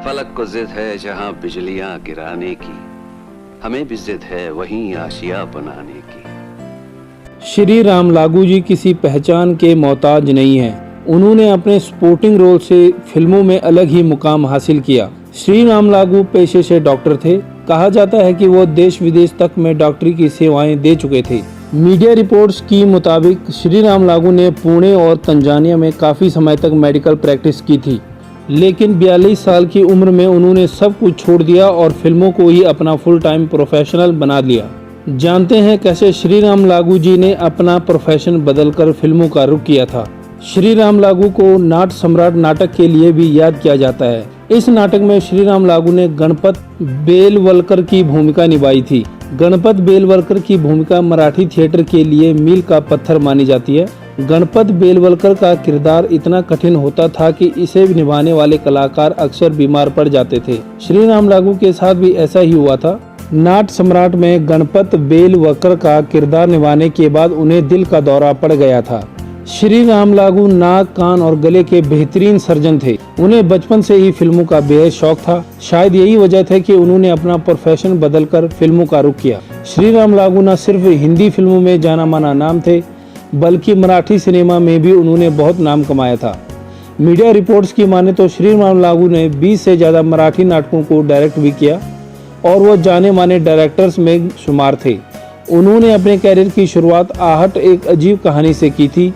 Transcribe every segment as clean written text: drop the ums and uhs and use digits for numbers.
फलक को जिद है जहां बिजलियां गिराने की, हमें भी जिद है वहीं आशिया बनाने की। श्री राम लागू जी किसी पहचान के मोहताज नहीं हैं। उन्होंने अपने स्पोर्टिंग रोल से फिल्मों में अलग ही मुकाम हासिल किया। श्री राम लागू पेशे से डॉक्टर थे। कहा जाता है कि वो देश विदेश तक में डॉक्टरी की सेवाएं दे चुके थे। मीडिया रिपोर्ट्स की मुताबिक श्री राम लागू ने पुणे और तंजानिया में काफ़ी समय तक मेडिकल प्रैक्टिस की थी, लेकिन 42 साल की उम्र में उन्होंने सब कुछ छोड़ दिया और फिल्मों को ही अपना फुल टाइम प्रोफेशनल बना लिया। जानते हैं कैसे श्री राम लागू जी ने अपना प्रोफेशन बदलकर फिल्मों का रुख किया था। श्री राम लागू को नाट सम्राट नाटक के लिए भी याद किया जाता है। इस नाटक में श्री राम लागू ने गणपत बेलवलकर की भूमिका निभाई थी। गणपत बेलवलकर की भूमिका मराठी थिएटर के लिए मील का पत्थर मानी जाती है। गणपत बेलवलकर का किरदार इतना कठिन होता था कि इसे निभाने वाले कलाकार अक्सर बीमार पड़ जाते थे। श्री राम लागू के साथ भी ऐसा ही हुआ था। नाट सम्राट में गणपत बेलवलकर का किरदार निभाने के बाद उन्हें दिल का दौरा पड़ गया था। श्री राम लागू नाक, कान और गले के बेहतरीन सर्जन थे। उन्हें बचपन से ही फिल्मों का बेहद शौक था। शायद यही वजह था कि उन्होंने अपना प्रोफेशन बदलकर फिल्मों का रुख किया। श्री राम लागू न सिर्फ हिंदी फिल्मों में जाना माना नाम थे, बल्कि मराठी सिनेमा में भी उन्होंने बहुत नाम कमाया था। मीडिया रिपोर्ट्स की माने तो श्री राम लागू ने 20 से ज़्यादा मराठी नाटकों को डायरेक्ट भी किया और वो जाने माने डायरेक्टर्स में शुमार थे। उन्होंने अपने कैरियर की शुरुआत आहट एक अजीब कहानी से की थी।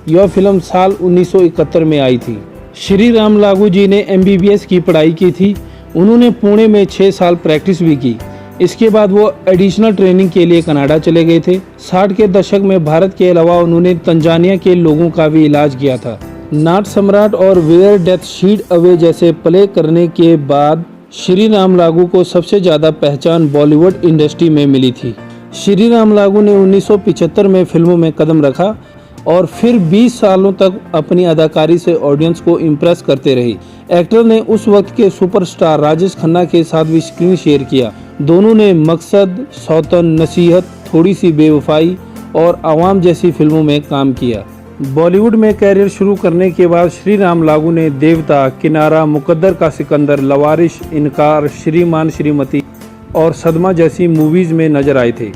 यह फिल्म साल 1971 में आई थी। श्री राम लागू जी ने MBBS की पढ़ाई की थी। उन्होंने पुणे में 6 साल प्रैक्टिस भी की। इसके बाद वो एडिशनल ट्रेनिंग के लिए कनाडा चले गए थे। 60 के दशक में भारत के अलावा उन्होंने तंजानिया के लोगों का भी इलाज किया था। नाट सम्राट और वेयर डेथ शीड अवे जैसे प्ले करने के बाद श्री राम लागू को सबसे ज़्यादा पहचान बॉलीवुड इंडस्ट्री में मिली थी। श्री राम लागू ने 1975 में फिल्मों में कदम रखा और फिर 20 सालों तक अपनी अदाकारी से ऑडियंस को इम्प्रेस करते रहे। एक्टर ने उस वक्त के सुपरस्टार राजेश खन्ना के साथ भी स्क्रीन शेयर किया। दोनों ने मकसद, सौतन, नसीहत, थोड़ी सी बेवफाई और आवाम जैसी फिल्मों में काम किया। बॉलीवुड में कैरियर शुरू करने के बाद श्री राम लागू ने देवता, किनारा, मुकद्दर का सिकंदर, लवारिश, इनकार, श्रीमान श्रीमती और सदमा जैसी मूवीज़ में नजर आए थे।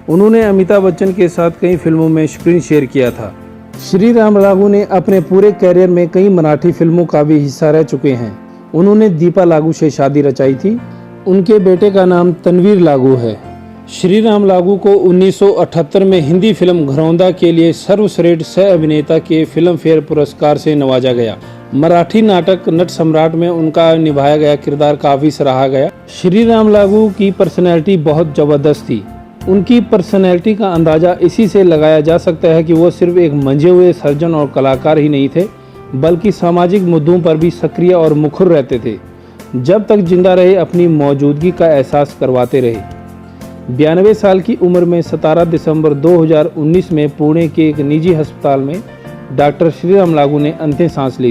उन्होंने अमिताभ बच्चन के साथ कई फिल्मों में स्क्रीन शेयर किया था। श्री राम लागू ने अपने पूरे कैरियर में कई मराठी फिल्मों का भी हिस्सा रह चुके हैं। उन्होंने दीपा लागू से शादी रचाई थी। उनके बेटे का नाम तनवीर लागू है। श्री राम लागू को 1978 में हिंदी फिल्म घरौंदा के लिए सर्वश्रेष्ठ सह अभिनेता के फिल्म फेयर पुरस्कार से नवाजा गया। मराठी नाटक नट सम्राट में उनका निभाया गया किरदार काफ़ी सराहा गया। श्री राम लागू की पर्सनैलिटी बहुत ज़बरदस्त थी। उनकी पर्सनैलिटी का अंदाज़ा इसी से लगाया जा सकता है कि वो सिर्फ एक मंझे हुए सर्जन और कलाकार ही नहीं थे, बल्कि सामाजिक मुद्दों पर भी सक्रिय और मुखर रहते थे। जब तक जिंदा रहे अपनी मौजूदगी का एहसास करवाते रहे। 92 साल की उम्र में 17 दिसंबर 2019 में पुणे के एक निजी अस्पताल में डॉक्टर श्री राम लागू ने अंतिम सांस ली।